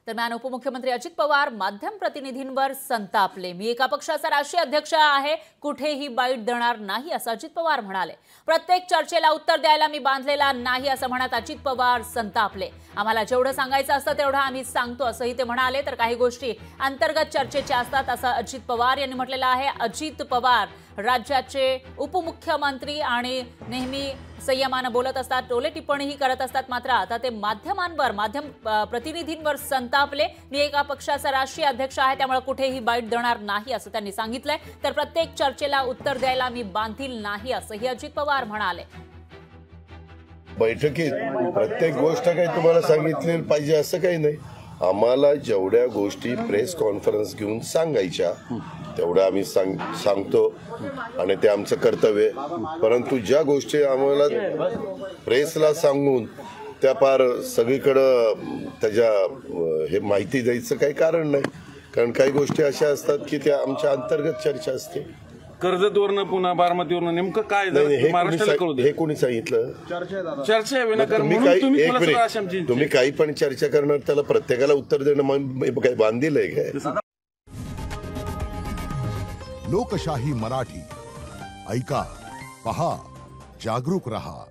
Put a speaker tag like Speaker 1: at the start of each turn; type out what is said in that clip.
Speaker 1: दरम्यान उपमुख्यमंत्री अजित पवार माध्यम प्रतिनिधींवर संतापले। मी एका पक्षाचा राष्ट्रीय अध्यक्ष आहे, कुठेही बाईट देणार नाही असं अजित पवार म्हणाले। प्रत्येक चर्चेला उत्तर द्यायला मी बांधलेला नाही असं म्हणत अजित पवार संतापले। आम्हाला जेवढं सांगायचं असतं तेवढं आम्ही सांगतो असंही ते म्हणाले। तर काही गोष्टी अंतर्गत चर्चेच्या असतात असं अजित पवार यांनी म्हटलेलं आहे। अजित पवार राज्याचे उपमुख्यमंत्री आणि नेहमी संयमानं बोलत असतात, टोले टिप्पणीही करत असतात, मात्र आता ते माध्यम प्रतिनिधींवर संतापले। मी एका पक्षाचा राष्ट्रीय अध्यक्ष आहे, त्यामुळे कुठेही बाईट देणार नाही असं त्यांनी सांगितलंय। तर प्रत्येक चर्चेला उत्तर द्यायला मी बांधील नाही असंही अजित पवार म्हणाले।
Speaker 2: बैठकीत प्रत्येक गोष्ट काही तुम्हाला सांगितली पाहिजे असं काही नाही। आम्हाला जेवढ्या गोष्टी प्रेस कॉन्फरन्स घेऊन सांगायच्या तेवढं आम्ही सांगतो आणि ते आमचं कर्तव्य। परंतु ज्या गोष्टी आम्हाला प्रेसला सांगून त्या पार सगळीकडं त्याच्या हे माहिती द्यायचं काही कारण नाही, कारण काही गोष्टी अशा असतात की त्या आमच्या अंतर्गत चर्चा असते।
Speaker 3: कर्जतवरनं पुन्हा बारामतीवरनं नेमकं काय
Speaker 2: हे कोणी सांगितलं?
Speaker 3: चर्चा
Speaker 2: तुम्ही काही पण चर्चा करणार, त्याला प्रत्येकाला उत्तर देणं काही बांधील आहे काय?
Speaker 4: लोकशाही मराठी ऐका, पहा, जागरूक रहा।